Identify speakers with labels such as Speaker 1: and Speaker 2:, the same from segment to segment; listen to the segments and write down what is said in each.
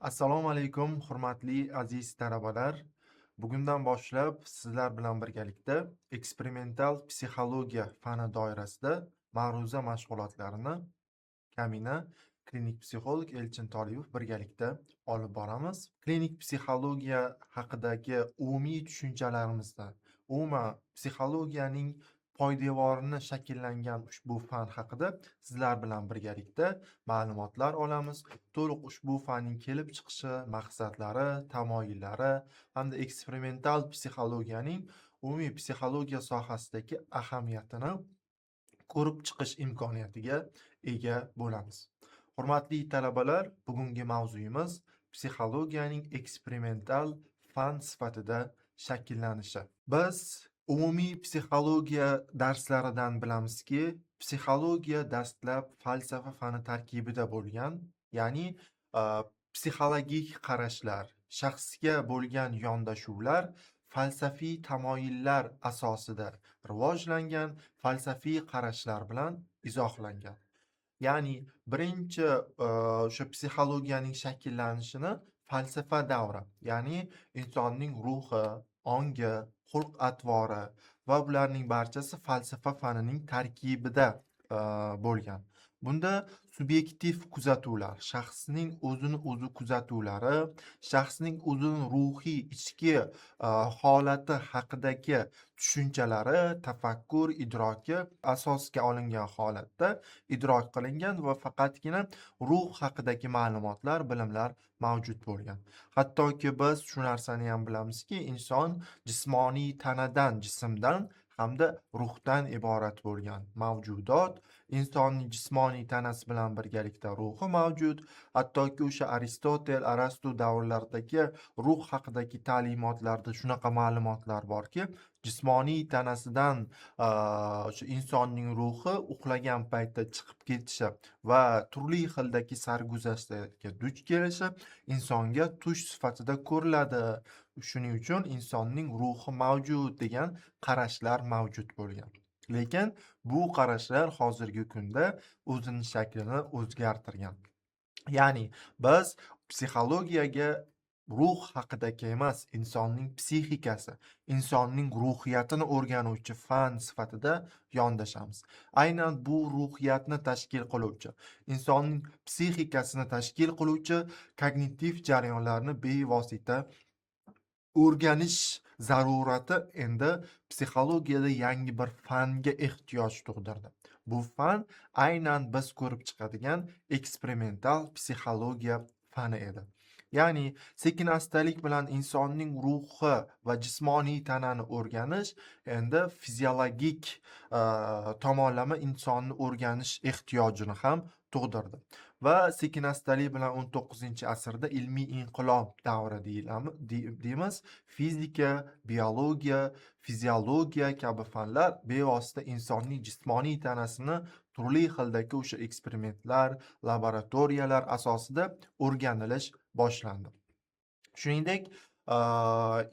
Speaker 1: Assalomu alaykum, hurmatli aziz talabalar. Bugundan boshlab sizlar bilan birgalikda eksperimental psixologiya fani doirasida ma'ruza mashg'ulotlarini Kamina klinik psixolog Elchin Tolipov birgalikda olib boramiz. Klinik psixologiya haqidagi umumiy tushunchalarimizda, umuman psixologiyaning poydevorini shakllangan ushbu fan haqida sizlar bilan birgalikda ma'lumotlar olamiz. To'liq ushbu fanning kelib chiqishi, maqsadlari, tamoyillari hamda eksperimental psixologiyaning umumiy psixologiya sohasidagi ahamiyatini ko'rib chiqish imkoniyatiga ega bo'lamiz. Hurmatli talabalar, bugungi mavzuyimiz psixologiyaning eksperimental fan sifatida shakllanishi. Biz umumiy psixologiya darslaridan bilamizki, psixologiya dastlab falsafa fani tarkibida bo'lgan, ya'ni a, psixologik qarashlar, shaxsga bo'lgan yondashuvlar falsafiy tamoyillar asosida rivojlangan falsafiy qarashlar bilan izohlangan. Ya'ni birinchi o'sha psixologiyaning shakllanishini falsafa davri, ya'ni insonning ruhi, ongi, xulq-atvori va bularning barchasi falsafa fanining tarkibida bo'lgan. Bunda subyektiv kuzatuvlar, shaxsning o'zini o'zi kuzatuvlari, shaxsning o'zini ruhiy ichki holati haqidagi tushunchalari, tafakkur, idroki asosga olingan holatda idrok qilingan va faqatgina ruh haqidagi ma'lumotlar, bilimlar mavjud bo'lgan. Hattoki biz shu narsani ham bilamizki, inson jismoniy tanadan, jismdan hamda ruhdan iborat bo'lgan mavjudot. Insonning jismoniy tanasi bilan birgalikda ruhi mavjud. Hattoki o'sha Aristotel, Arastu davrlaridagi ruh haqidagi ta'limotlarda shunaqa ma'lumotlar borki, jismoniy tanasidan o'sha insonning ruhi uxlagan paytda chiqib ketishi va turli xildagi sarguzashtlarga duch kelishi insonga tush sifatida ko'riladi. Shuning uchun insonning ruhi mavjud degan qarashlar mavjud bo'lgan. Lekin bu qarashlar hozirgi kunda o'zining shaklini o'zgartirgan. Ya'ni biz psixologiyaga ruh haqidagi emas, insonning psixikasi, insonning ruhiyatini o'rganuvchi fan sifatida yondashamiz. Aynan bu ruhiyatni tashkil qiluvchi, insonning psixikasini tashkil qiluvchi kognitiv jarayonlarni bevosita o'rganish zarurati endi psixologiyada yangi bir fanga ehtiyoj tug'dirdi. Bu fan aynan biz ko'rib chiqadigan eksperimental psixologiya fani edi. Ya'ni sekin-astalik bilan insonning ruhi va jismoniy tanani o'rganish endi fiziologik tomonlama insonni o'rganish ehtiyojini ham tug'dirdi. Va sekin-astalik bilan 19-asrda ilmiy inqilob davri deymiz. Fizika, biologiya, fiziologiya kabi fanlar bevosita insonning jismoniy tanasini turli xildagi o'sha eksperimentlar, laboratoriyalar asosida o'rganilish boshlandi. Shuningdek,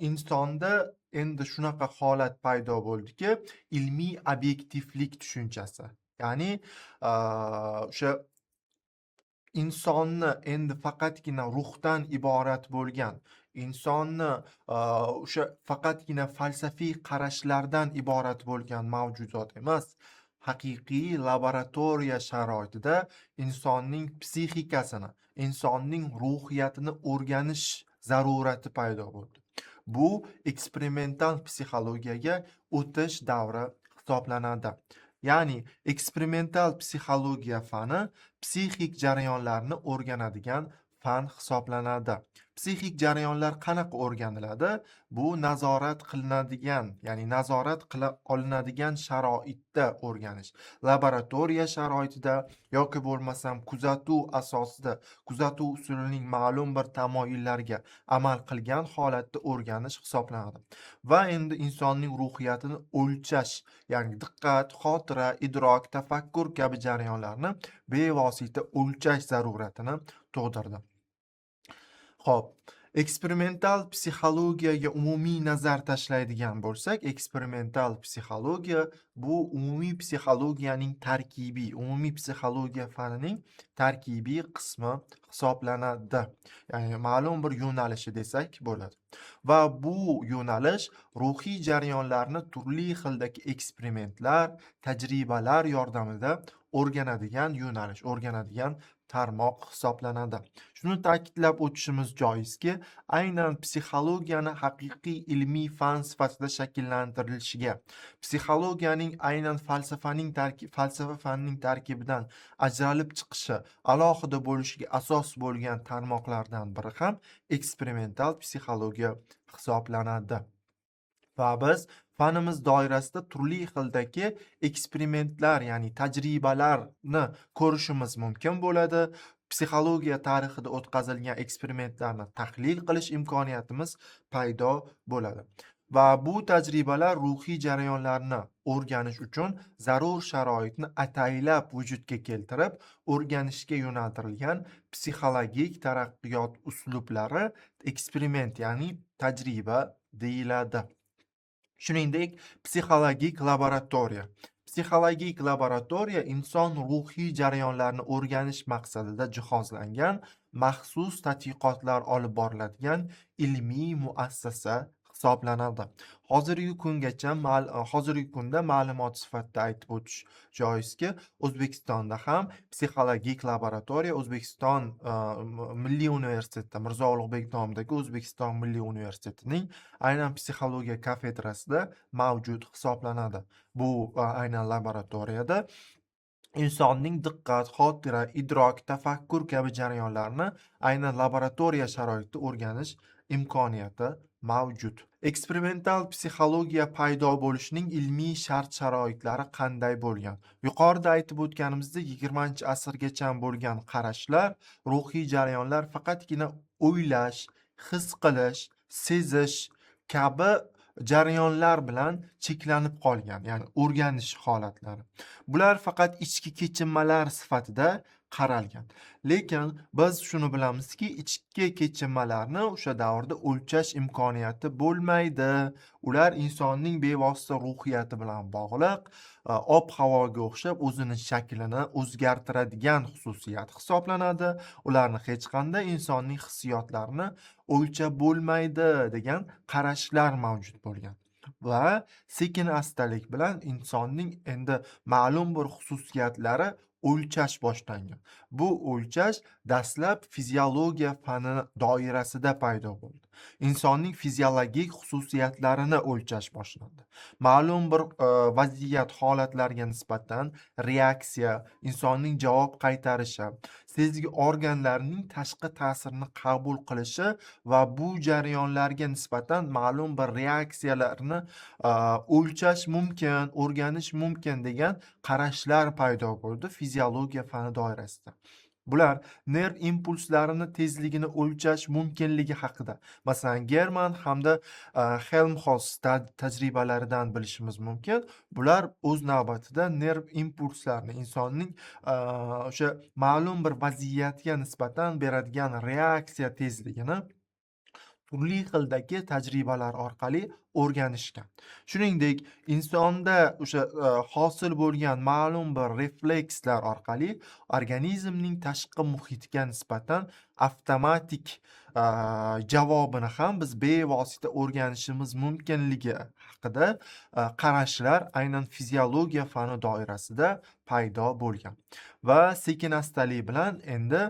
Speaker 1: insonda endi shunaqa holat paydo bo'ldiki, ilmiy obyektivlik tushunchasi. Ya'ni o'sha insonni endi faqatgina ruhdan iborat bo'lgan, insonni o'sha faqatgina falsafiy qarashlardan iborat bo'lgan mavjudot emas, haqiqiy laboratoriya sharoitida insonning psixikasini, insonning ruhiyatini o'rganish zarurati paydo bo'ldi. Bu eksperimental psixologiyaga o'tish davri hisoblanadi. Ya'ni eksperimental psixologiya fani psixik jarayonlarni o'rganadigan fan hisoblanadi. Psixik jarayonlar qanaqa o'rganiladi? Bu nazorat qilinadigan, ya'ni nazorat qila olinadigan sharoitda o'rganish. Laboratoriya sharoitida yoki bo'lmasam kuzatuv asosida, kuzatuv usulining ma'lum bir tamoyillarga amal qilgan holatda o'rganish hisoblanadi. Va endi insonning ruhiyatini o'lchash, ya'ni diqqat, xotira, idrok, tafakkur kabi jarayonlarni bevosita o'lchash zaruratini tug'dirdi. Xo'p, Eksperimental psixologiyaga umumiy nazar tashlaydigan bo'lsak, eksperimental psixologiya bu umumiy psixologiyaning tarkibiy, umumiy psixologiya fanining tarkibiy qismi hisoblanadi. Ya'ni ma'lum bir yo'nalishi desak bo'ladi. Va bu yo'nalish ruhiy jarayonlarni turli xildagi eksperimentlar, tajribalar yordamida o'rganadigan yo'nalish, o'rganadigan tarmoq hisoblanadi. Shuni ta'kidlab o'tishimiz joizki, aynan psixologiyani haqiqiy ilmiy fan sifatida shakllantirilishiga, psixologiyaning aynan falsafa fanining tarkibidan ajralib chiqishi, alohida bo'lishiga asos bo'lgan tarmoqlardan biri ham eksperimental psixologiya hisoblanadi. Va biz fanimiz doirasida turli xildagi eksperimentlar, ya'ni tajribalarni ko'rishimiz mumkin bo'ladi. Psixologiya tarixida o'tkazilgan eksperimentlarni tahlil qilish imkoniyatimiz paydo bo'ladi. Va bu tajribalar ruhiy jarayonlarni o'rganish uchun zarur sharoitni ataylab vujudga keltirib, o'rganishga yo'naltirilgan psixologik taraqqiyot uslublari eksperiment, ya'ni tajriba deyiladi. Shuningdek, psixologik laboratoriya. Psixologik laboratoriya inson ruhiy jarayonlarini o'rganish maqsadida jihozlangan maxsus tadqiqotlar olib boriladigan ilmiy muassasa hisoblanadi. Hozirgi kunda ma'lumot sifatida aytib o'tish joizki, O'zbekistonda ham psixologik laboratoriya O'zbekiston Milliy universitetida, Mirzo Ulug'bek nomidagi O'zbekiston Milliy universitetining aynan psixologiya kafedrasida mavjud hisoblanadi. Bu aynan laboratoriyada insonning diqqat, xotira, idrok, tafakkur kabi jarayonlarni aynan laboratoriya sharoitida o'rganish imkoniyati mavjud. Eksperimental psixologiya paydo bo'lishining ilmiy shart-sharoitlari qanday bo'lgan? Yuqorida aytib o'tganimizdek, 20-asrgacha bo'lgan qarashlar, ruhiy jarayonlar faqatgina o'ylash, his qilish, sezish kabi jarayonlar bilan cheklanib qolgan, ya'ni o'rganish holatlari. Bular faqat ichki kechinmalar sifatida qaralgan. Lekin biz shuni bilamizki, ichki kechinmalarni o'sha davrda o'lchash imkoniyati bo'lmaydi. Ular insonning bevosita ruhiyati bilan bog'liq, ob-havoga o'xshab o'zini shaklini o'zgartiradigan xususiyat hisoblanadi. Ularni hech qanday insonning hissiyotlarini o'lchab bo'lmaydi degan qarashlar mavjud bo'lgan. Va sekin-astalik bilan insonning endi ma'lum bir xususiyatlari o'lchash boshlangan. Bu o'lchash dastlab fiziologiya fani doirasida paydo bo'ldi. Insonning fiziologik xususiyatlarini o'lchash boshlandi. Ma'lum bir vaziyat, holatlarga nisbatan reaksiya, insonning javob qaytarishi, sezgi organlarining tashqi ta'sirini qabul qilishi va bu jarayonlarga nisbatan ma'lum bir reaksiyalarni o'lchash mumkin, o'rganish mumkin degan qarashlar paydo bo'ldi fiziologiya fani doirasida. Bular nerv impulslarini tezligini o'lchash mumkinligi haqida. Masalan, German hamda Helmholtz tajribalaridan bilishimiz mumkin. Bular o'z navbatida nerv impulslarini, insonning o'sha ma'lum bir vaziyatga nisbatan beradigan reaksiya tezligini turli xildagi tajribalar orqali o'rganishgan. Shuningdek, insonda o'sha hosil bo'lgan ma'lum bir reflekslar orqali organizmning tashqi muhitga nisbatan avtomatik javobini ham biz bevosita o'rganishimiz mumkinligi haqida qarashlar aynan fiziologiya fani doirasida paydo bo'lgan. Va sekin-astalik bilan endi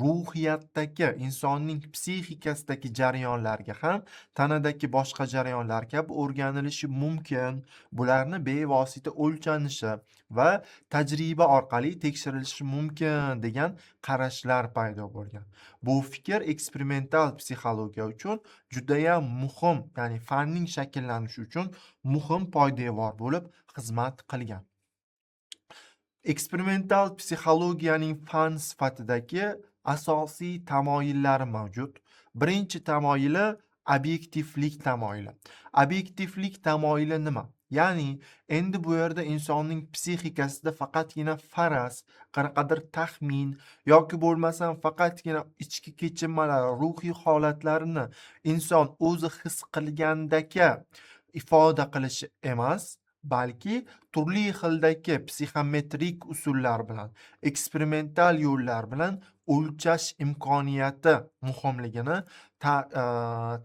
Speaker 1: ruhiyatdagi, insonning psixikasidagi jarayonlarga ham tanadagi boshqa jarayonlar kabi o'rganilishi mumkin. Bularni bevosita o'lchanishi va tajriba orqali tekshirilishi mumkin degan qarashlar paydo bo'lgan. Bu fikr eksperimental psixologiya uchun judayam muhim, ya'ni fanning shakllanishi uchun muhim poydevor bo'lib xizmat qilgan. Eksperimental psixologiyaning fan sifatidagi asosiy tamoyillari mavjud. Birinchi tamoyili obyektivlik tamoyili. Obyektivlik tamoyili nima? Ya'ni, endi bu yerda insonning psixikasida faqatgina faraz, qanaqadir taxmin yoki bo'lmasam faqatgina ichki kechinmalar, ruhiy holatlarini inson o'zi his qilgandaka ifoda qilishi emas, balki turli xildagi psixometrik usullar bilan, eksperimental yo'llar bilan o'lchash imkoniyati muhimligini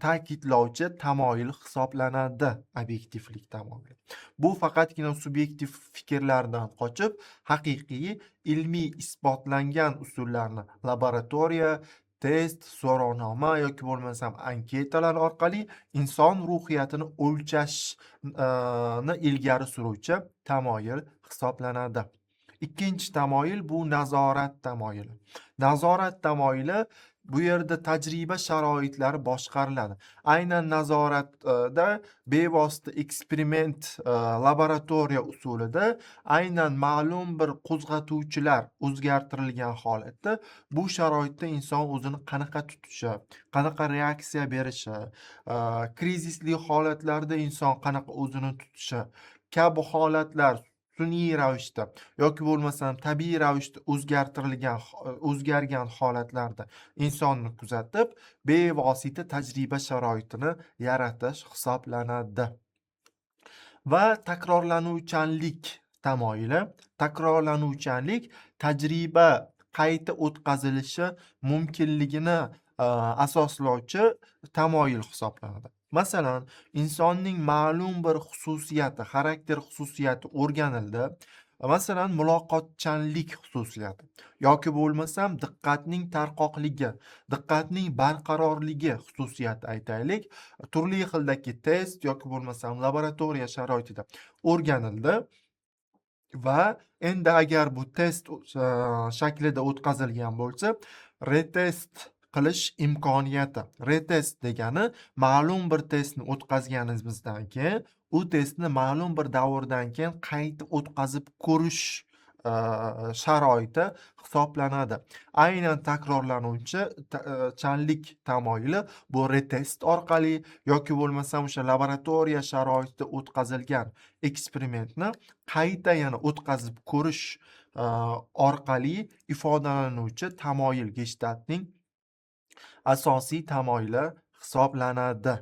Speaker 1: ta'kidlovchi tamoyil hisoblanadi obyektivlik tamoyili. Bu faqatgina subyektiv fikrlardan qochib, haqiqiy ilmiy isbotlangan usullarni laboratoriya, test, so'rovnoma yoki bo'lmasam anketalar orqali inson ruhiyatini o'lchashni ilgari suruvchi tamoyil hisoblanadi. Ikkinchi tamoyil bu nazorat tamoyili. Nazorat tamoyili bu yerda tajriba sharoitlari boshqariladi. Aynan nazoratda bevosita eksperiment, laboratoriya usulida aynan ma'lum bir qo'zg'atuvchilar o'zgartirilgan holatda bu sharoitda inson o'zini qanaqa tutishi, qanaqa reaksiya berishi, krizisli holatlarda inson qanaqa o'zini tutishi kabi holatlar sun'iy ravishda yoki bo'lmasam tabiiy ravishda o'zgargan holatlarda insonni kuzatib, bevosita tajriba sharoitini yaratish hisoblanadi. Va takrorlanuvchanlik tamoyili. Takrorlanuvchanlik tajriba qayta o'tkazilishi mumkinligini asoslovchi tamoyil hisoblanadi. Masalan, insonning ma'lum bir xususiyati, xarakter xususiyati o'rganildi. Masalan, muloqotchanlik xususiyati yoki bo'lmasam diqqatning tarqoqligi, diqqatning barqarorligi xususiyati aytaylik, turli xildagi test yoki bo'lmasam laboratoriya sharoitida o'rganildi va endi agar bu test shaklida o'tkazilgan bo'lsa, retest qilish imkoniyati. Retest degani ma'lum bir testni o'tkazganimizdan keyin u testni ma'lum bir davrdan keyin qayta o'tkazib ko'rish sharoiti hisoblanadi. Aynan takrorlanuvchanlik tamoyili bu retest orqali yoki bo'lmasam o'sha laboratoriya sharoitida o'tkazilgan eksperimentni qayta yana o'tkazib ko'rish orqali ifodalanuvchi tamoyil, Gestaltning asosiy tamoyili hisoblanadi.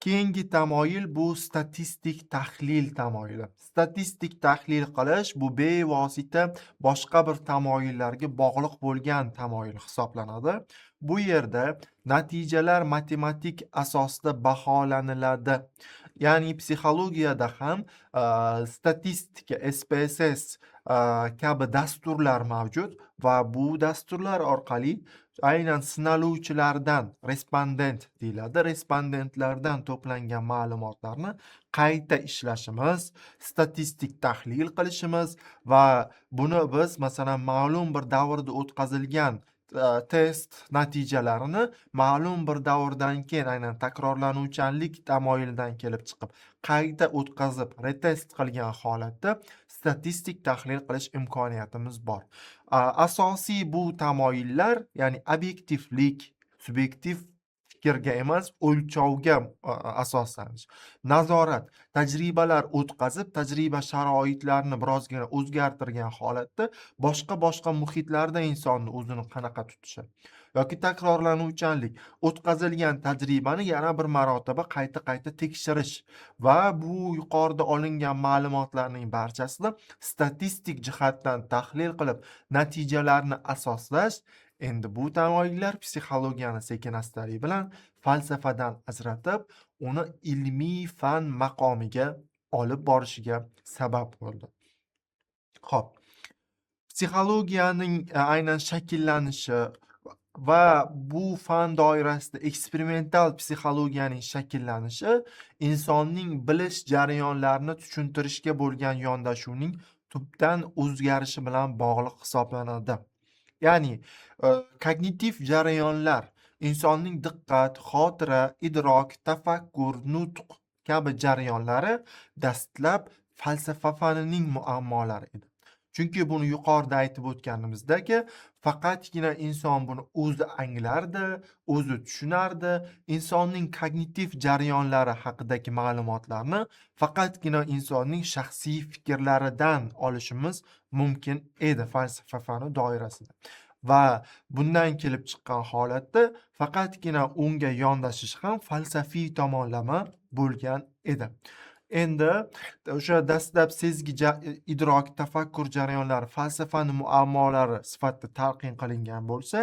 Speaker 1: Keyingi tamoyil bu statistik tahlil tamoyili. Statistik tahlil qilish bu bevosita boshqa bir tamoyillarga bog'liq bo'lgan tamoyil hisoblanadi. Bu yerda natijalar matematik asosda baholaniladi. Ya'ni psixologiyada ham statistika, SPSS kabi dasturlar mavjud va bu dasturlar orqali aynan sinaluvchilardan, respondent deyiladi, respondentlardan to'plangan ma'lumotlarni qayta ishlashimiz, statistik tahlil qilishimiz va buni biz masalan ma'lum bir davrda o'tkazilgan test natijalarini ma'lum bir davrdan keyin aynan takrorlanuvchanlik tamoyilidan kelib chiqib qayta o'tkazib retest qilgan holatda statistik tahlil qilish imkoniyatimiz bor. Asosiy bu tamoyillar, ya'ni obyektivlik, subyektiv fikrga emas, o'lchovga asoslanish. Nazorat, tajribalar o'tkazib, tajriba sharoitlarini birozgina o'zgartirgan holatda boshqa muhitlarda insonni o'zini qanaqa tutishi yoki takrorlanuvchanlik, o'tkazilgan tajribani yana bir marotaba qayta tekshirish va bu yuqorida olingan ma'lumotlarning barchasini statistik jihatdan tahlil qilib, natijalarni asoslash. Endi bu tamoyillar psixologiyani sekin-astalik bilan falsafadan ajratib, uni ilmiy fan maqomiga olib borishiga sabab bo'ldi. Xo'p, psixologiyaning aynan shakllanishi va bu fan doirasida eksperimental psixologiyaning shakllanishi insonning bilish jarayonlarini tushuntirishga bo'lgan yondashuvning tubdan o'zgarishi bilan bog'liq hisoblanadi. Ya'ni kognitiv jarayonlar insonning diqqat, xotira, idrok, tafakkur, nutq kabi jarayonlari dastlab falsafa fanining muammolari edi. Chunki buni yuqorida aytib o'tganimizdek, faqatgina inson buni o'zi anglardi, o'zi tushunardi. Insonning kognitiv jarayonlari haqidagi ma'lumotlarni faqatgina insonning shaxsiy fikrlaridan olishimiz mumkin edi falsafa fani doirasida. Va bundan kelib chiqqan holatda faqatgina unga yondashish ham falsafiy tomonlama bo'lgan edi. Endi o'sha dastlab sezgi, idrok, tafakkur jarayonlari falsafani muammolari sifatida talqin qilingan bo'lsa,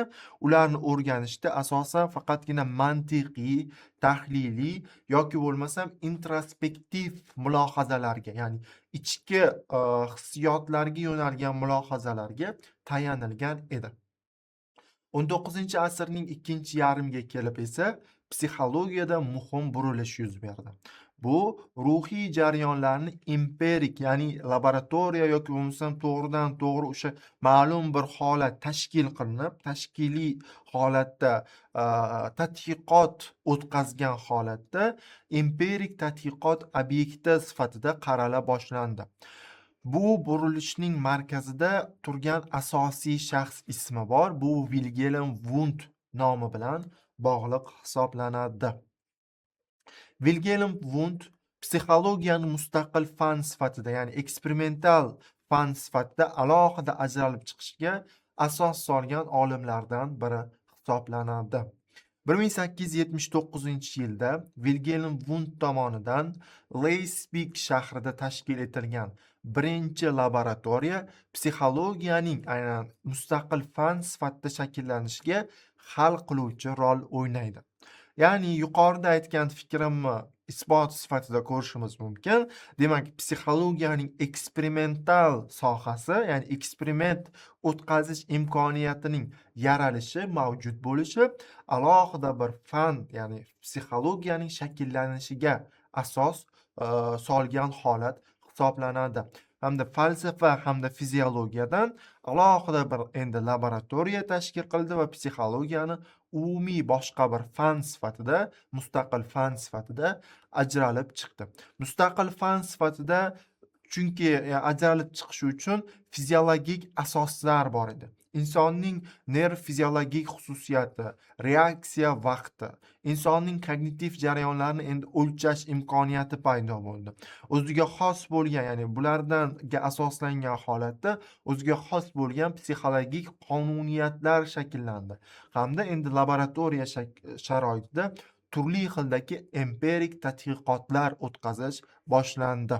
Speaker 1: ularni o'rganishda asosan faqatgina mantiqiy, tahliliy yoki bo'lmasam introspektiv mulohazalarga, ya'ni ichki hissiyotlarga yo'nalgan mulohazalarga tayanilgan edi. 19-asrning ikkinchi yarmiga kelib esa psixologiyada muhim burilish yuz berdi. Bu ruhiy jarayonlarni empirik, ya'ni laboratoriya yoki bo'lmasam to'g'ridan to'g'ri o'sha ma'lum bir holat tashkil qilinib, tashkiliy holatda tadqiqot o'tkazgan holatda empirik tadqiqot obyekti sifatida qarala boshlandi. Bu burilishning markazida turgan asosiy shaxs ismi bor. Bu Vilhelm Wundt nomi bilan bog'liq hisoblanadi. Vilhelm Wundt psixologiyani mustaqil fan sifatida, ya'ni eksperimental fan sifatida alohida ajralib chiqishga asos solgan olimlardan biri hisoblanadi. 1879-yilda Vilhelm Wundt tomonidan Leipzig shahrida tashkil etilgan birinchi laboratoriya psixologiyaning aynan mustaqil fan sifatida shakllanishiga hal qiluvchi rol o'ynaydi. Ya'ni yuqorida aytgan fikrimni isbot sifatida ko'rishimiz mumkin. Demak, psixologiyaning eksperimental sohasi, ya'ni eksperiment o'tkazish imkoniyatining yaralishi, mavjud bo'lishi alohida bir fan, ya'ni psixologiyaning shakllanishiga asos solgan holat hisoblanadi. Hamda falsafa hamda fiziologiyadan alohida bir endi laboratoriya tashkil qildi va psixologiyani umumiy boshqa bir fan sifatida, mustaqil fan sifatida ajralib chiqdi. Mustaqil fan sifatida chunki ajralib chiqishi uchun fiziologik asoslar bor edi. Insonning nerv fiziologik xususiyati, reaksiya vaqti, insonning kognitiv jarayonlarini endi o'lchash imkoniyati paydo bo'ldi. O'ziga xos bo'lgan, ya'ni bularga asoslangan holatda o'ziga xos bo'lgan psixologik qonuniyatlar shakllandi. Hamda endi laboratoriya sharoitida turli xildagi empirik tadqiqotlar o'tkazish boshlandi.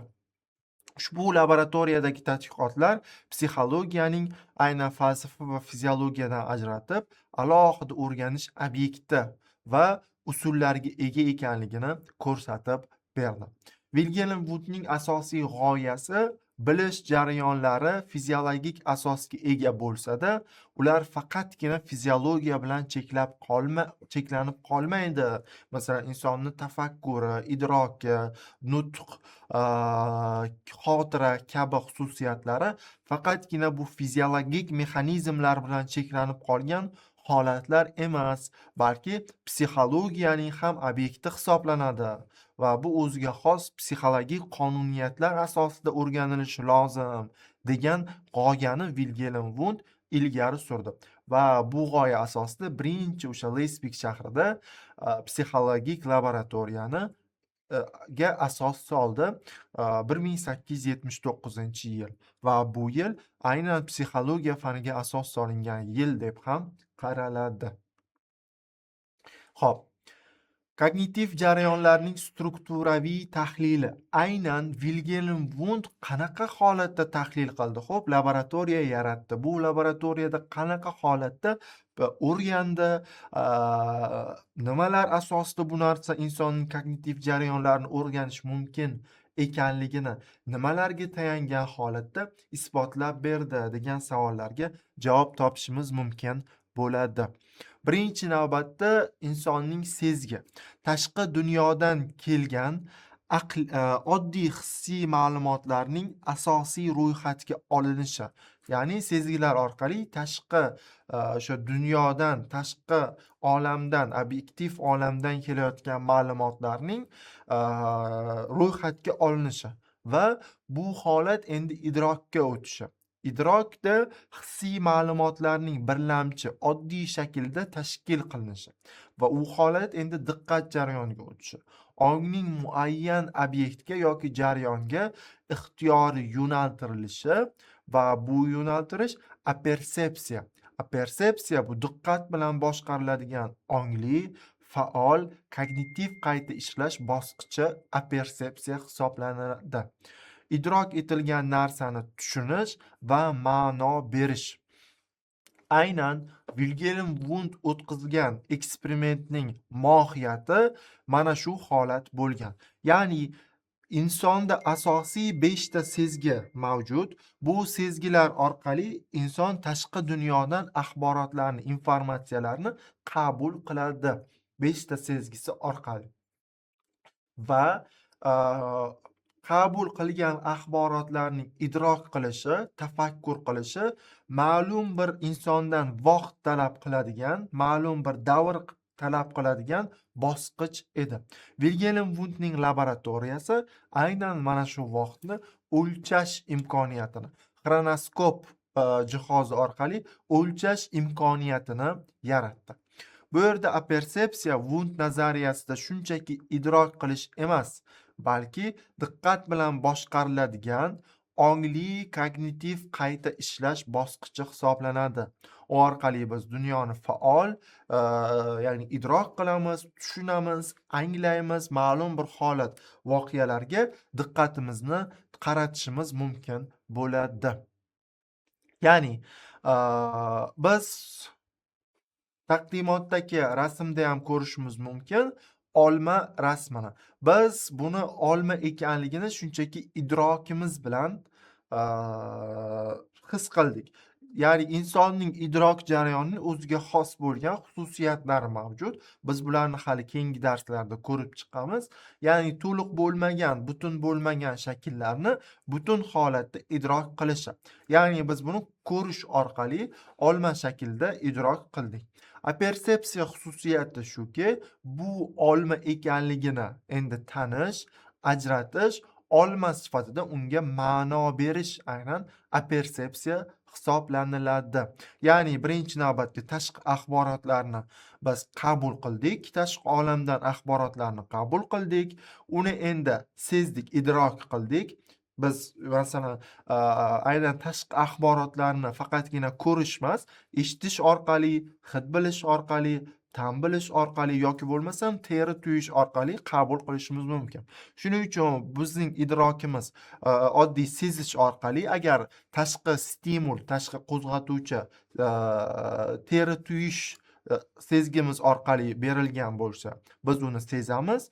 Speaker 1: Ushbu laboratoriyadagi tadqiqotlar psixologiyaning aynan falsafa va fiziologiyadan ajratib, alohida o'rganish obyekti va usullariga ega ekanligini ko'rsatib berdi. Vilhelm Wundtning asosiy g'oyasi bilish jarayonlari fiziologik asosga ega bo'lsa-da, ular faqatgina fiziologiya bilan cheklanib qolmaydi. Masalan, insonning tafakkuri, idroki, nutq, xotira kabi xususiyatlari faqatgina bu fiziologik mexanizmlar bilan cheklanib qolgan holatlar emas, balki psixologiyaning ham obyekti hisoblanadi va bu o'ziga xos psixologik qonuniyatlar asosida o'rganilishi lozim degan g'oyani Vilhelm Wundt ilgari surdi. Va bu g'oya asosida birinchi o'sha Leipzig shahrida psixologik laboratoriyani ga asos soldi 1879-yil va bu yil aynan psixologiya faniga asos solingan yil deb ham qaraladi. Xo'p, kognitiv jarayonlarning strukturaviy tahlili aynan Vilhelm Wundt qanaqa holatda tahlil qildi? Xo'p, laboratoriya yaratdi. Bu laboratoriyada qanaqa holatda o'rgandi? Nimalar asosida bu narsa insonning kognitiv jarayonlarini o'rganish mumkin ekanligini nimalarga tayangan holatda isbotlab berdi degan savollarga javob topishimiz mumkin bo'ladi. Birinchi navbatda insonning sezgi, tashqi dunyodan kelgan oddiy hissiy ma'lumotlarning asosiy ro'yxatga olinishi, ya'ni sezgilar orqali tashqi o'sha dunyodan, tashqi olamdan, obyektiv olamdan kelayotgan ma'lumotlarning ro'yxatga olinishi va bu holat endi idrokka o'tishi. idrokda hissiy ma'lumotlarning birlamchi oddiy shaklda tashkil qilinishi va u holat endi diqqat jarayoniga o'tishi, ongning muayyan obyektga yoki jarayonga ixtiyoriy yo'naltirilishi va bu yo'naltirish apersepsiya. Apersepsiya bu diqqat bilan boshqariladigan ongli, faol, kognitiv qayta ishlash bosqichi apersepsiya hisoblanadi. Idrok etilgan narsani tushunish va ma'no berish. Aynan Vilhelm Wundt o'tkazgan eksperimentning mohiyati mana shu holat bo'lgan. Ya'ni insonda asosiy 5 ta sezgi mavjud. Bu sezgilar orqali inson tashqi dunyodan axborotlarni, informatsiyalarni qabul qiladi. 5 ta sezgisi orqali. Va qabul qilgan axborotlarning idrok qilishi, tafakkur qilishi ma'lum bir insondan vaqt talab qiladigan, ma'lum bir davr talab qiladigan bosqich edi. Vilhelm Wundtning laboratoriyasi aynan mana shu vaqtni o'lchash imkoniyatini, xronoskop jihozi orqali o'lchash imkoniyatini yaratdi. Bu yerda apersepsiya Wundt nazariyasida shunchaki idrok qilish emas, balki diqqat bilan boshqariladigan ongli kognitiv qayta ishlash bosqichi hisoblanadi. U orqali biz dunyoni faol, ya'ni idrok qilamiz, tushunamiz, anglaymiz, ma'lum bir holat, voqealarga diqqatimizni qaratishimiz mumkin bo'ladi. Ya'ni biz taqdimotdagi rasmda ham ko'rishimiz mumkin olma rasmini. Biz buni olma ekanligini shunchaki idrokimiz bilan his qildik. Ya'ni insonning idrok jarayonining o'ziga xos bo'lgan xususiyatlari mavjud. Biz bularni hali keyingi darslarda ko'rib chiqamiz. Ya'ni to'liq bo'lmagan, butun bo'lmagan shakllarni butun holatda idrok qilishi. Ya'ni biz buni ko'rish orqali olma shaklda idrok qildik. Apersepsiya xususiyati shuki, bu olma ekanligini endi tanish, ajratish, olma sifatida unga ma'no berish aynan apersepsiya hisoblaniladi. Ya'ni birinchi navbatda tashqi axborotlarni biz qabul qildik, tashqi olamdan axborotlarni qabul qildik, uni endi sezdik, idrok qildik. Biz masalan aynan tashqi axborotlarni faqatgina ko'rish emas, eshitish orqali, hid bilish orqali, ta'm bilish orqali yoki bo'lmasam teri tuyish orqali qabul qilishimiz mumkin. Shuning uchun bizning idrokimiz oddiy sezish orqali, agar tashqi stimul, tashqi qo'zg'atuvchi teri tuyish sezgimiz orqali berilgan bo'lsa, biz uni sezamiz,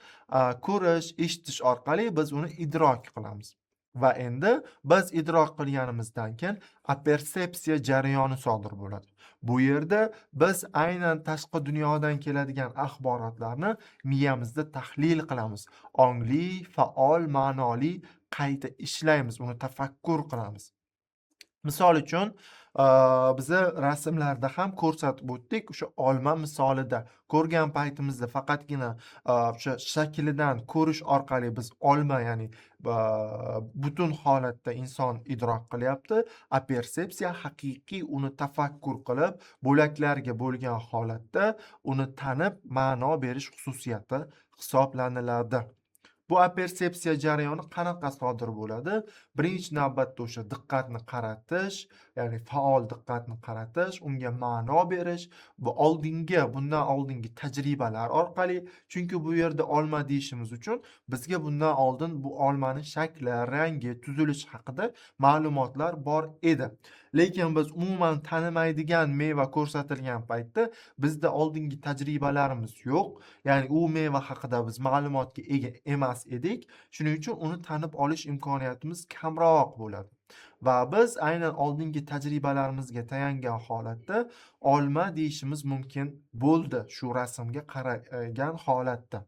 Speaker 1: ko'rish, eshitish orqali biz uni idrok qilamiz. Va endi biz idrok qilganimizdan keyin apersepsiya jarayoni sodir bo'ladi. Bu yerda biz aynan tashqi dunyodan keladigan axborotlarni miyamizda tahlil qilamiz. Ongli, faol, ma'noli qayta ishlaymiz, uni tafakkur qilamiz. Misol uchun, biza rasmlarda ham ko'rsatib o'tdik. O'sha olma misolida ko'rgan paytimizda faqatgina o'sha shaklidan ko'rish orqali biz olma, ya'ni butun holatda inson idrok qilyapti. Apersepsiya haqiqiy uni tafakkur qilib, bo'laklarga bo'lgan holatda uni tanib, ma'no berish xususiyati hisoblaniladi. Bu apersepsiya jarayoni qanaqa sodir bo'ladi? Birinchi navbatda o'sha diqqatni qaratish, ya'ni faol diqqatni qaratish, unga ma'no berish va bundan oldingi tajribalar orqali, chunki bu yerda olma deyishimiz uchun bizga bundan oldin bu olmaning shakli, rangi, tuzilishi haqida ma'lumotlar bor edi. Lekin biz umuman tanimaydigan meva ko'rsatilgan paytda bizda oldingi tajribalarimiz yo'q. Ya'ni u meva haqida biz ma'lumotga ega emas edik. Shuning uchun uni tanib olish imkoniyatimiz kamroq bo'ladi. Va biz aynan oldingi tajribalarimizga tayangan holatda olma deyishimiz mumkin bo'ldi shu rasmga qaragan holatda.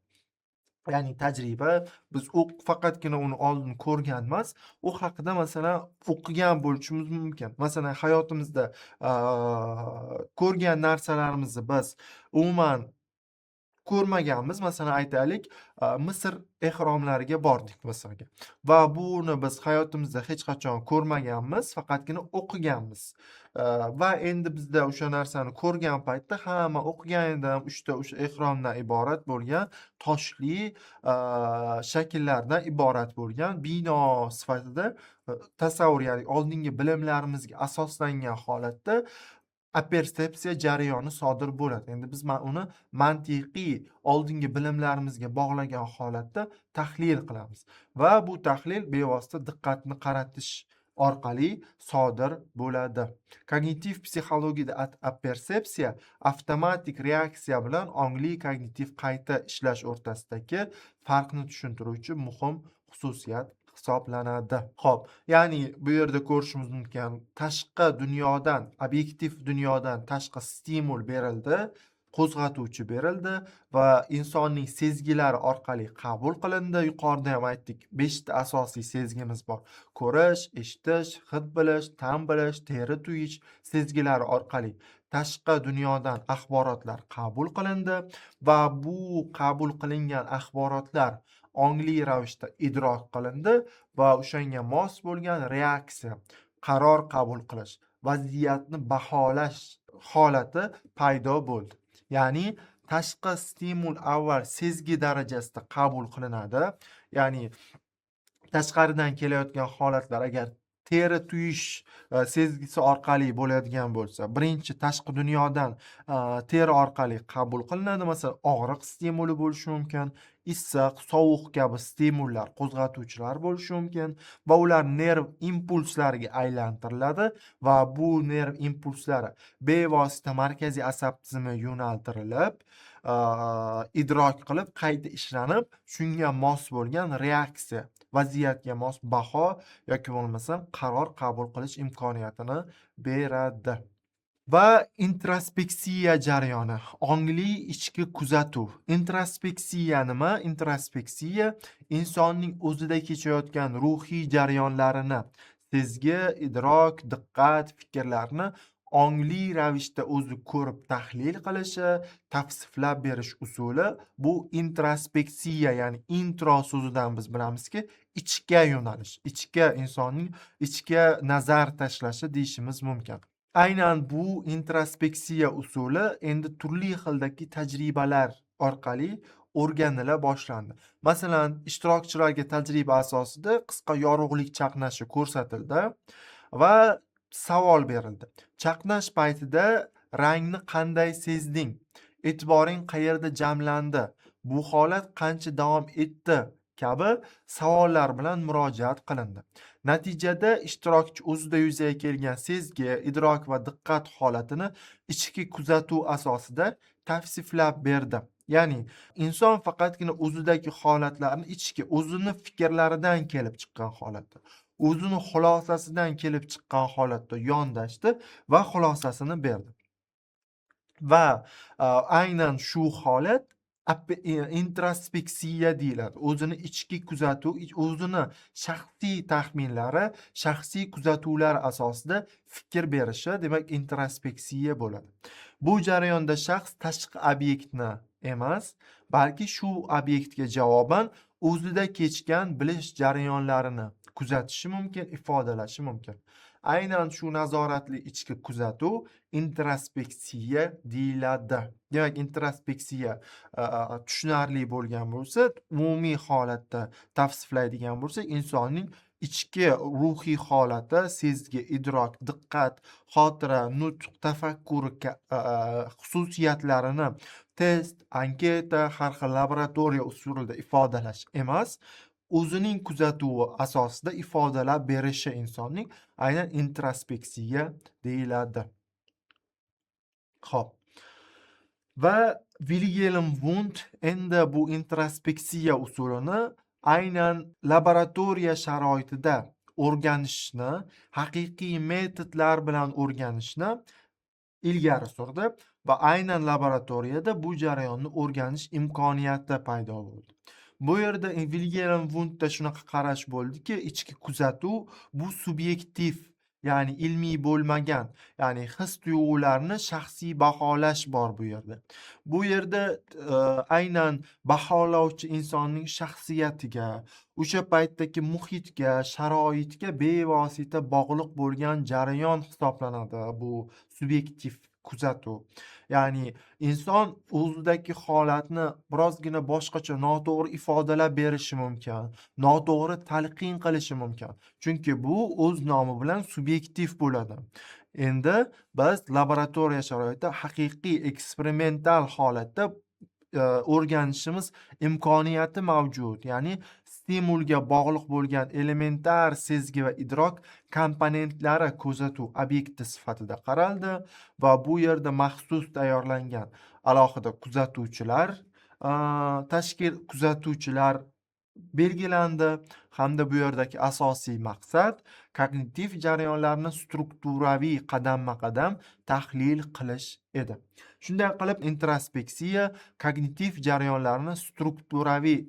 Speaker 1: Ya'ni tajriba, biz faqatgina uni oldin ko'rgan emas, u haqida masalan o'qigan bo'lishimiz mumkin. Masalan, hayotimizda ko'rgan narsalarimizni biz umuman ko'rmaganmiz. Masalan, aytaylik, Misr ehromlariga bordik Misrga va buni biz hayotimizda hech qachon ko'rmaganmiz, faqatgina o'qiganmiz. Va endi bizda o'sha narsani ko'rgan paytda hamma o'qigan edim, o'sha ehromdan iborat bo'lgan toshli shakllardan iborat bo'lgan bino sifatida tasavvur, ya'ni oldingi bilimlarimizga asoslangan holatda apersepsiya jarayoni sodir bo'ladi. Endi biz uni mantiqiy oldingi bilimlarimizga bog'lagan holatda tahlil qilamiz va bu tahlil bevosita diqqatni qaratish orqali sodir bo'ladi. Kognitiv psixologiyada apersepsiya avtomatik reaksiya bilan ongli kognitiv qayta ishlash o'rtasidagi farqni tushuntiruvchi muhim xususiyat hisoblanadi. Xo'p, ya'ni bu yerda ko'rishimiz mumkin, tashqi dunyodan, obyektiv dunyodan tashqi stimul berildi, qo'zg'atuvchi berildi va insonning sezgilari orqali qabul qilindi. Yuqorida ham aytdik, 5 ta asosiy sezgimiz bor. Ko'rish, eshitish, hid bilish, ta'm bilish, teri tuyish sezgilari orqali tashqi dunyodan axborotlar qabul qilindi va bu qabul qilingan axborotlar ongli ravishda idrok qilindi va o'shanga mos bo'lgan reaksiya, qaror qabul qilish, vaziyatni baholash holati paydo bo'ldi. Ya'ni tashqi stimul avval sezgi darajasida qabul qilinadi. Ya'ni tashqaridan kelayotgan holatlar agar teri tuyish sezgisi orqali bo'ladigan bo'lsa, birinchi tashqi dunyodan teri orqali qabul qilinadi. Masalan, og'riq stimuli bo'lishi mumkin, issiq, sovuq kabi stimullar, qo'zg'atuvchilar bo'lishi mumkin va ular nerv impulslariga aylantiriladi va bu nerv impulslari bevosita markaziy asab tizimiga yo'naltirilib, idrok qilib, qayta ishlanib, shunga mos bo'lgan reaksiya, vaziyatga mos baho yoki bo'lmasam qaror qabul qilish imkoniyatini beradi. Va introspeksiya jarayoni, ongli ichki kuzatuv. Introspeksiya nima? Introspeksiya insonning o'zida kechayotgan ruhiy jarayonlarini, sezgi, idrok, diqqat, fikrlarni ongli ravishda o'zi ko'rib tahlil qilishi, tavsiflab berish usuli. Bu introspeksiya, ya'ni intro so'zidan biz bilamizki, ichga yo'nalish, ichga, insonning ichga nazar tashlashi deyishimiz mumkin. Aynan bu introspeksiya usuli endi turli xildagi tajribalar orqali o'rganila boshlandi. Masalan, ishtirokchilarga tajriba asosida qisqa yorug'lik chaqnashi ko'rsatildi va savol berildi. Chaqnash paytida rangni qanday sezding? E'tiboring qayerda jamlandi? Bu holat qancha davom etdi? Kabi savollar bilan murojaat qilindi. Natijada ishtirokchi o'zida yuzaga kelgan sezgi, idrok va diqqat holatini ichki kuzatuv asosida tavsiflab berdi. Ya'ni inson faqatgina o'zidagi holatlarni ichki, o'zini fikrlaridan kelib chiqqan holatda, o'zini xulosasidan kelib chiqqan holatda yondashdi va xulosasini berdi. Va aynan shu holat introspeksiya deyiladi. O'zini ichki kuzatuv, o'zini shaxsiy taxminlari, shaxsiy kuzatuvlar asosida fikr berishi, demak introspeksiya bo'ladi. Bu jarayonda shaxs tashqi obyektni emas, balki shu obyektga javoban o'zida kechgan bilish jarayonlarini kuzatishi mumkin, ifodalashi mumkin. Aynan shu nazoratli ichki kuzatuv introspeksiya deyiladi. Demak, introspeksiya tushunarli bo'lgan bo'lsa, umumiy holatda tavsiflaydigan bo'lsak, insonning ichki ruhiy holati, sezgi, idrok, diqqat, xotira, nutq, tafakkur xususiyatlarini test, anketa, har xil laboratoriya usulida ifodalash emas, o'zining kuzatuvi asosida ifodalab berishi insonning aynan introspeksiya deyiladi. Xo'p. Va Wilhelm Wundt endi bu introspeksiya usulini aynan laboratoriya sharoitida o'rganishni, haqiqiy metodlar bilan o'rganishni ilgari surdi va aynan laboratoriyada bu jarayonni o'rganish imkoniyati paydo bo'ldi. Bu yerda Wilhelm Wundtda shunaqa qarash bo'ldiki, ichki kuzatuv bu subyektiv, ya'ni ilmiy bo'lmagan, ya'ni his-tuyg'ularni shaxsiy baholash bor bu yerda. Bu yerda aynan baholovchi insonning shaxsiyatiga, o'sha paytdagi muhitga, sharoitga bevosita bog'liq bo'lgan jarayon hisoblanadi bu subyektiv kuzatuv. Ya'ni inson o'zidagi holatni birozgina boshqacha noto'g'ri ifodalab berishi mumkin, noto'g'ri talqin qilishi mumkin. Chunki bu o'z nomi bilan subyektiv bo'ladi. Endi biz laboratoriya sharoitida haqiqiy eksperimental holatda o'rganishimiz imkoniyati mavjud. Ya'ni stimulga bog'liq bo'lgan elementar sezgi va idrok komponentlari kuzatuv obyekti sifatida qaraldi va bu yerda maxsus tayyorlangan alohida kuzatuvchilar belgilandi hamda bu yerdagi asosiy maqsad kognitiv jarayonlarni strukturaviy qadamma-qadam tahlil qilish edi. Shunday qilib, introspeksiya kognitiv jarayonlarni strukturaviy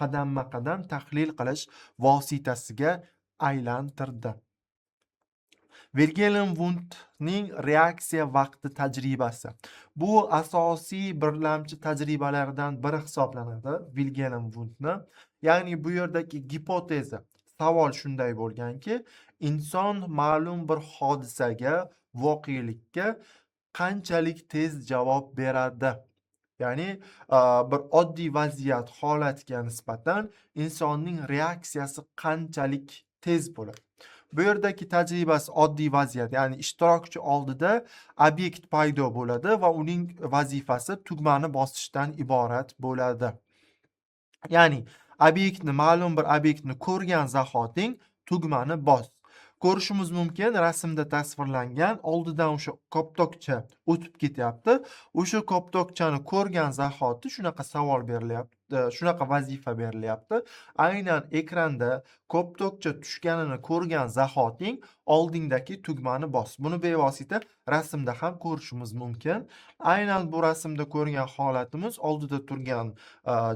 Speaker 1: qadamma-qadam tahlil qilish vositasiga aylantirdi. Wilhelm Wundtning reaksiya vaqti tajribasi. Bu asosiy birlamchi tajribalardan biri hisoblanadi Wilhelm Wundtni. Ya'ni bu yerdagi gipoteza, savol shunday bo'lganki, inson ma'lum bir hodisaga, voqelikka qanchalik tez javob beradi. Ya'ni bir oddiy vaziyat, holatga nisbatan insonning reaksiyasi qanchalik tez bo'ladi. Bu yerdagi tajribasi oddiy vaziyat, ya'ni ishtirokchi oldida obyekt paydo bo'ladi va uning vazifasi tugmani bosishdan iborat bo'ladi. Ya'ni ma'lum bir obyektni ko'rgan zahoting tugmani bos. Ko'rishimiz mumkin, rasmda tasvirlangan oldidan o'sha koptokcha o'tib ketyapti. O'sha koptokchani ko'rgan zahoti shunaqa savol berilyapti, shunaqa vazifa berilyapti. Aynan ekranda koptokcha tushganini ko'rgan zahoting oldingdagi tugmani bos. Buni bevosita rasmda ham ko'rishimiz mumkin. Aynan bu rasmda ko'rgan holatimiz oldida turgan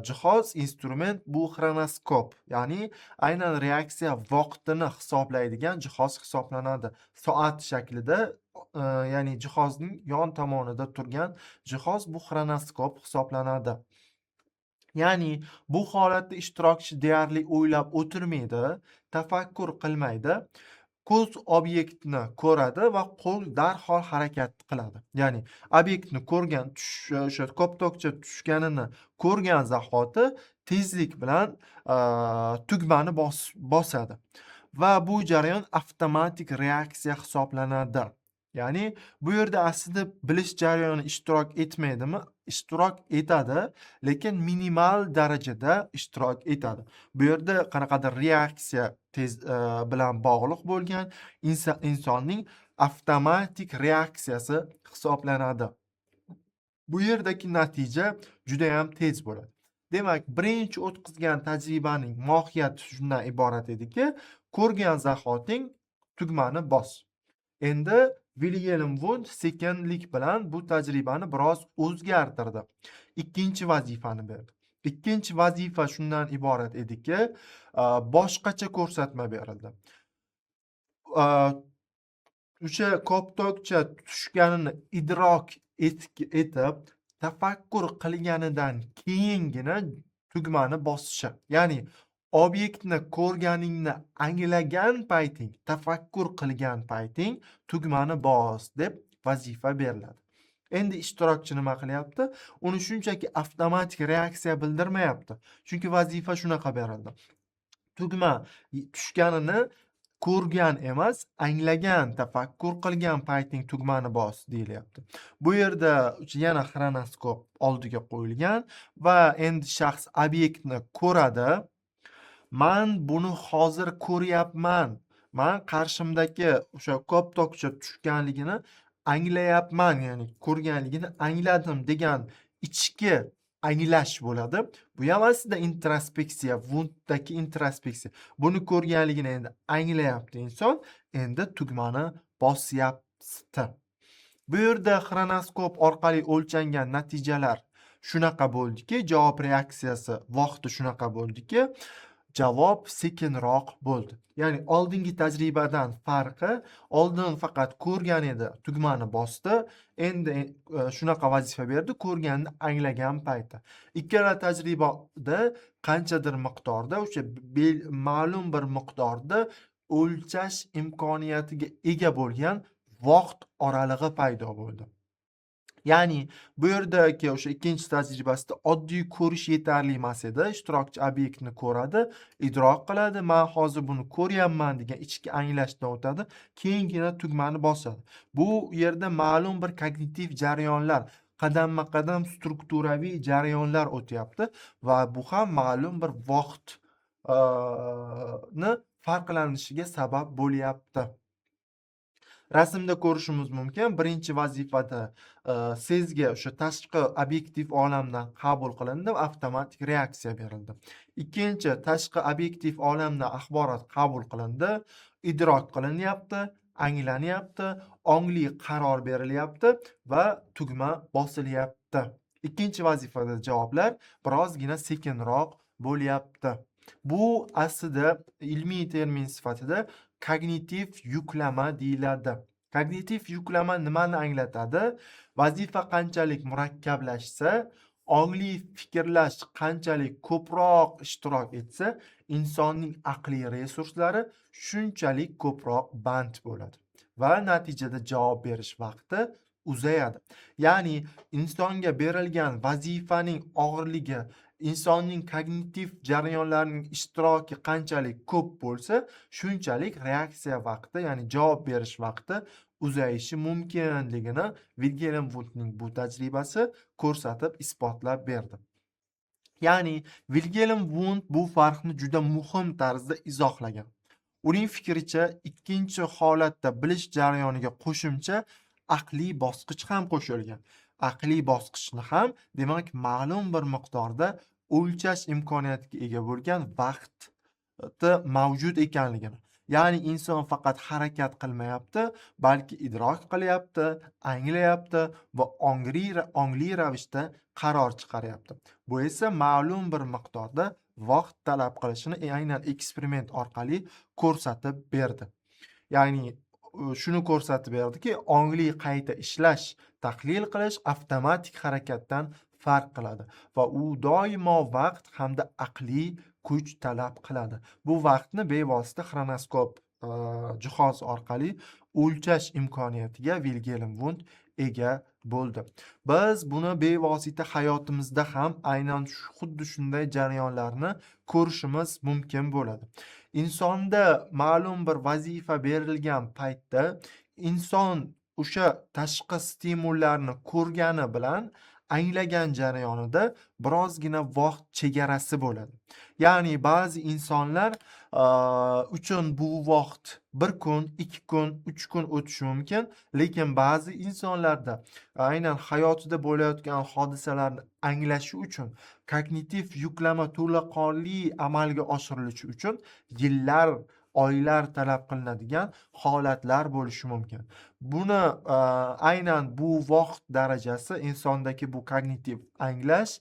Speaker 1: jihoz, instrument bu xronoskop. Ya'ni aynan reaksiya vaqtini hisoblaydigan jihoz hisoblanadi. Soat shaklida, ya'ni jihozning yon tomonida turgan jihoz bu xronoskop hisoblanadi. Ya'ni bu holatda ishtirokchi deyarli o'ylab o'tirmaydi, tafakkur qilmaydi. Ko'z obyektni ko'radi va qo'l darhol harakat qiladi. Ya'ni obyektni ko'rgan, o'sha koptokcha tushganini ko'rgan zahoti tezlik bilan tugmani bosadi. Va bu jarayon avtomatik reaksiya hisoblanadi. Ya'ni bu yerda aslida bilish jarayoni ishtirok etmaydimi? Ishtirok etadi, lekin minimal darajada ishtirok etadi. Bu yerda qanaqadir reaksiya bilan bog'liq bo'lgan insonning avtomatik reaksiyasi hisoblanadi. Bu yerdagi natija juda ham tez bo'ladi. Demak, birinchi o'tkazgan tajribaning mohiyati shundan iborat ediki, ko'rgan zahoting tugmani bos. Endi Wilhelm Wundt sekinlik bilan bu tajribani biroz o'zgartirdi. Ikkinchi vazifani berdi. Ikkinchi vazifa shundan iborat ediki, boshqacha ko'rsatma berildi. O'sha koptokcha tushganini idrok etib, tafakkur qilganidan keyingina tugmani bosishi. Ya'ni obyektni ko'rganingni anglagan payting, tafakkur qilgan payting tugmani bos deb vazifa beriladi. Endi ishtirokchi nima qilyapti? Uni shunchaki avtomatik reaksiya bildirmayapti. Chunki vazifa shunaqa berildi. Tugma tushganini ko'rgan emas, anglagan, tafakkur qilgan payting tugmani bos deyilyapti. Bu yerda yana xronoskop oldiga qo'yilgan va endi shaxs obyektni ko'radi. Men buni hozir ko'ryapman. Men qarshimdagi o'sha koptokcha tushganligini anglayapman, ya'ni ko'rganligini angladim degan ichki anglash bo'ladi. Bu ham aslida introspeksiya, Wundtdagi introspeksiya. Buni ko'rganligini endi anglayapti inson, endi tugmani bosyapti. Bu yerda xronoskop orqali o'lchangan natijalar shunaqa bo'ldiki, javob reaksiyasi vaqti shunaqa bo'ldiki, Javob sekinroq bo'ldi. Ya'ni oldingi tajribadan farqi, oldin faqat ko'rgan edi, tugmani bosdi. Endi shunaqa vazifa berdi, ko'rganni anglagan payti. Ikkala tajribada qanchadir miqdorda o'sha ma'lum bir miqdorda o'lchash imkoniyatiga ega bo'lgan vaqt oralig'i paydo bo'ldi. Ya'ni bu yerdagi o'sha ikkinchi tajribasida oddiy ko'rish yetarli emas edi. Ishtirokchi obyektni ko'radi, idrok qiladi, "Men hozir buni ko'ryapman" degan ichki anglashdan o'tadi, keyingina tugmani bosadi. Bu yerda ma'lum bir kognitiv jarayonlar, qadamma-qadam strukturaviy jarayonlar o'tyapti va bu ham ma'lum bir vaqt ni farqlanishiga sabab bo'lyapti. Rasmda ko'rishimiz mumkin. Birinchi vazifada sezgi o'sha tashqi obyektiv olamdan qabul qilindi va avtomatik reaksiya berildi. Ikkinchi, tashqi obyektiv olamdan axborot qabul qilindi, idrok qilinyapti, anglanyapti, ongli qaror berilyapti va tugma bosilyapti. Ikkinchi vazifada javoblar birozgina sekinroq bo'lyapti. Bu aslida ilmiy termin sifatida kognitiv yuklama deyiladi. Kognitiv yuklama nimani anglatadi? Vazifa qanchalik murakkablashsa, ongli fikrlash qanchalik ko'proq ishtirok etsa, insonning aqliy resurslari shunchalik ko'proq band bo'ladi va natijada javob berish vaqti uzayadi. Ya'ni insonga berilgan vazifaning og'irligi, insonning kognitiv jarayonlarining ishtiroki qanchalik ko'p bo'lsa, shunchalik reaksiya vaqti, ya'ni javob berish vaqti uzayishi mumkinligini Vilhelm Wundtning bu tajribasi ko'rsatib isbotlab berdi. Ya'ni Vilhelm Wundt bu farqni juda muhim tarzda izohlagan. Uning fikricha, ikkinchi holatda bilish jarayoniga qo'shimcha aqliy bosqich ham qo'shilgan. Aqliy bosqichni ham, demak, ma'lum bir miqdorda o'lchash imkoniyatiga ega bo'lgan vaqti mavjud ekanligini. Ya'ni inson faqat harakat qilmayapti, balki idrok qilyapti, anglayapti va ongli ravishda qaror chiqaryapti. Bu esa ma'lum bir miqdorda vaqt talab qilishini aynan eksperiment orqali ko'rsatib berdi. Ya'ni shuni ko'rsatib berdiki, ongli qayta ishlash, tahlil qilish avtomatik harakatdan farq qiladi va u doimo vaqt hamda aqliy kuch talab qiladi. Bu vaqtni bevosita xronoskop jihoz orqali o'lchash imkoniyatiga Vilhelm Wundt ega bo'ldi. Biz buni bevosita hayotimizda ham aynan xuddi shunday jarayonlarni ko'rishimiz mumkin bo'ladi. Insonda ma'lum bir vazifa berilgan paytda inson o'sha tashqi stimullarni ko'rgani bilan anglagan jarayonida birozgina vaqt chegarasi bo'ladi. Ya'ni ba'zi insonlar uchun bu vaqt 1 kun, 2 kun, 3 kun o'tishi mumkin, lekin ba'zi insonlarda aynan hayotida bo'layotgan hodisalarni anglashi uchun kognitiv yuklama to'laqonli amalga oshirilishi uchun yillar, oylar talab qilinadigan holatlar bo'lishi mumkin. Buni aynan bu vaqt darajasi, insondagi bu kognitiv anglash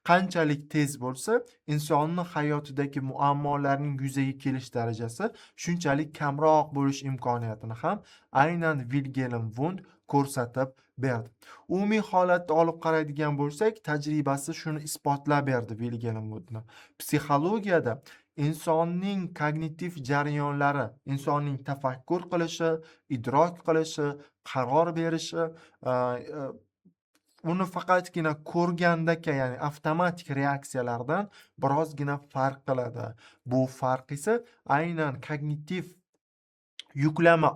Speaker 1: qanchalik tez bo'lsa, insonning hayotidagi muammolarning yuzaga kelish darajasi shunchalik kamroq bo'lish imkoniyatini ham aynan Vilhelm Wundt ko'rsatib berdi. Umumiy holatda olib qaraydigan bo'lsak, tajribasi shuni isbotlab berdi Vilhelm Wundtni. Psixologiyada insonning kognitiv jarayonlari, insonning tafakkur qilishi, idrok qilishi, qaror berishi uni faqatgina ko'rgandagi, ya'ni avtomatik reaksiyalardan birozgina farq qiladi. Bu farq esa aynan kognitiv yuklama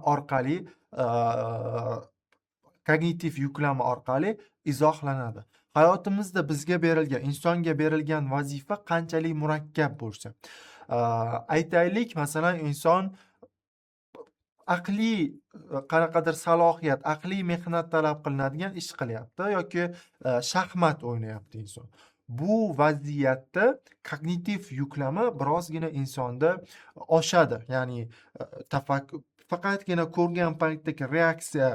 Speaker 1: orqali izohlanadi. Hayotimizda bizga berilgan, insonga berilgan vazifa qanchalik murakkab bo'lsa, aytaylik, masalan, inson aqliy qanaqadir salohiyat, aqliy mehnat talab qilinadigan ish qilyapti yoki shaxmat o'ynayapti inson. Bu vaziyatda kognitiv yuklama birozgina insonda oshadi. Ya'ni faqatgina ko'rgan paytdagi reaksiya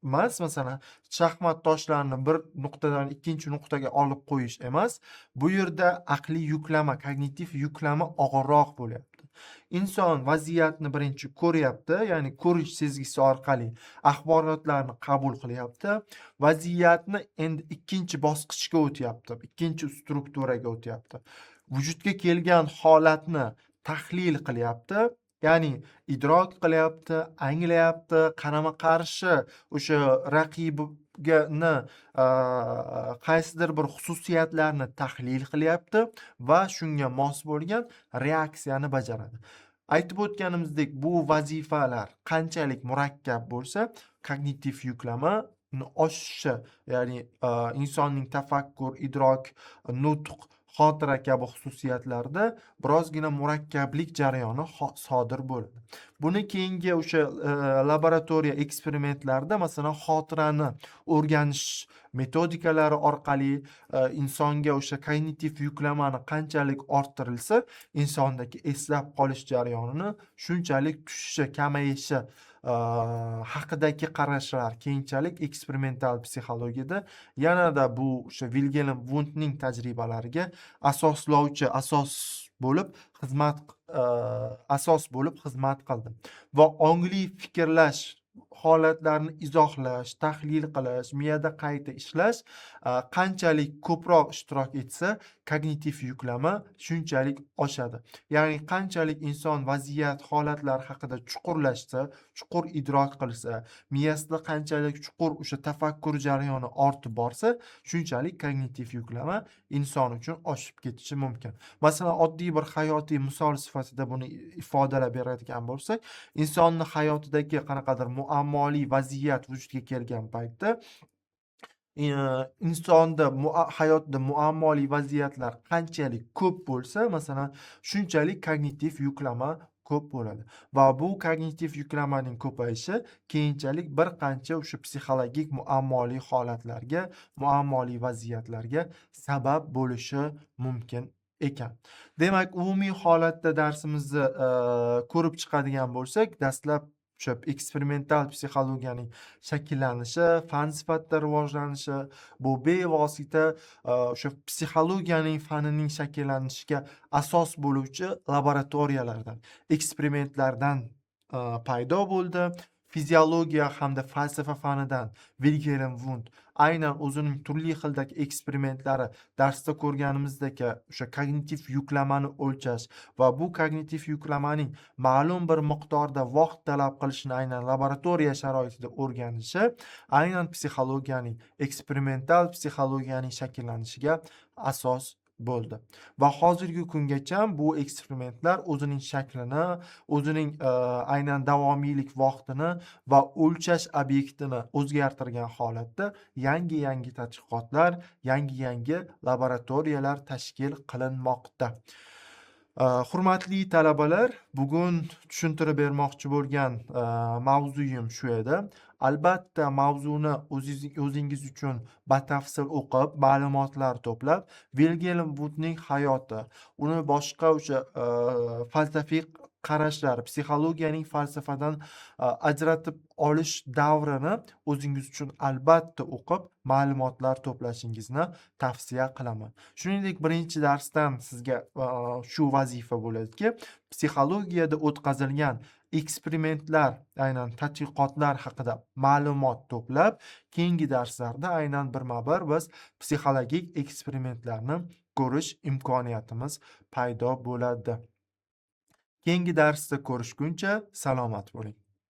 Speaker 1: emas, masalan, shaxmat toshlarini bir nuqtadan ikkinchi nuqtaga olib qo'yish emas. Bu yerda aqliy yuklama, kognitiv yuklama og'irroq bo'lyapti. Inson vaziyatni birinchi ko'ryapti, ya'ni ko'rish sezgisi orqali axborotlarni qabul qilyapti. Vaziyatni endi ikkinchi bosqichga o'tyapti, ikkinchi strukturaga o'tyapti. Vujudga kelgan holatni tahlil qilyapti, ya'ni idrok qilyapti, anglayapti, qarama-qarshi o'sha raqibini qaysidir bir xususiyatlarni tahlil qilyapti va shunga mos bo'lgan reaksiyani bajaradi. Aytib o'tganimizdek, bu vazifalar qanchalik murakkab bo'lsa, kognitiv yuklama oshishi, ya'ni insonning tafakkur, idrok, nutq, xotira kabi xususiyatlarda birozgina murakkablik jarayoni sodir bo'ladi. Buni keyingi o'sha laboratoriya eksperimentlarida, masalan, xotirani o'rganish metodikalari orqali insonga o'sha kognitiv yuklamani qanchalik orttirilsa, insondagi eslab qolish jarayonini shunchalik tushishi, kamayishi haqidagi qarashlar keyinchalik eksperimental psixologiyada yanada bu o'sha Vilhelm Wundtning tajribalariga asos bo'lib xizmat qildi va ongli fikrlash, holatlarni izohlash, tahlil qilish, miyada qayta ishlash qanchalik ko'proq ishtirok etsa, kognitiv yuklama shunchalik oshadi. Ya'ni qanchalik inson vaziyat, holatlar haqida chuqurlashsa, chuqur idrok qilsa, miyasida qanchalik chuqur o'sha tafakkur jarayoni ortib borsa, shunchalik kognitiv yuklama inson uchun oshib ketishi mumkin. Masalan, oddiy bir hayotiy misol sifatida buni ifodalab beradigan bo'lsak, insonni hayotidagi qanaqadir muammoli vaziyat vujudga kelgan paytda insonda hayotda muammoli vaziyatlar qanchalik ko'p bo'lsa, masalan, shunchalik kognitiv yuklama ko'p bo'ladi va bu kognitiv yuklamaning ko'payishi keyinchalik bir qancha o'sha psixologik muammoli holatlarga, muammoli vaziyatlarga sabab bo'lishi mumkin ekan. Demak, umumiy holatda darsimizni ko'rib chiqadigan bo'lsak, dastlab o'sha eksperimental psixologiyaning shakllanishi, fan sifatida rivojlanishi, bu bevosita o'sha psixologiyaning fanining shakllanishiga asos bo'luvchi laboratoriyalardan, eksperimentlardan paydo bo'ldi. Fiziologiya hamda falsafa fanidan Vilhelm Wundt aynan o'zining turli xildagi eksperimentlari, darsda ko'rganimizdek o'sha kognitiv yuklamani o'lchash va bu kognitiv yuklamaning ma'lum bir miqdorda vaqt talab qilishini aynan laboratoriya sharoitida o'rganishi aynan psixologiyaning, eksperimental psixologiyaning shakllanishiga asos bo'ldi. Va hozirgi kungacha bu eksperimentlar o'zining shaklini, o'zining aynan davomiylik vaqtini va o'lchash obyektini o'zgartirgan holatda yangi tadqiqotlar, yangi laboratoriyalar tashkil qilinmoqda. Hurmatli talabalar, bugun tushuntirib bermoqchi bo'lgan mavzuyim shu edi. Albatta, mavzuni o'zingiz uchun batafsil o'qib, ma'lumotlar to'plab, Vilhelm Wundtning hayoti, uni boshqa o'sha falsafiy qarashlar, psixologiyaning falsafadan ajratib olish davrini o'zingiz uchun albatta o'qib, ma'lumotlar to'plashingizni tavsiya qilaman. Shuningdek, birinchi darsdan sizga shu vazifa bo'ladiki, psixologiyada o'tkazilgan eksperimentlar, aynan tadqiqotlar haqida ma'lumot to'plab, keyingi darslarda aynan birma-bir biz psixologik eksperimentlarni ko'rish imkoniyatimiz paydo bo'ladi. Keyingi darsda ko'rishguncha salomat bo'ling.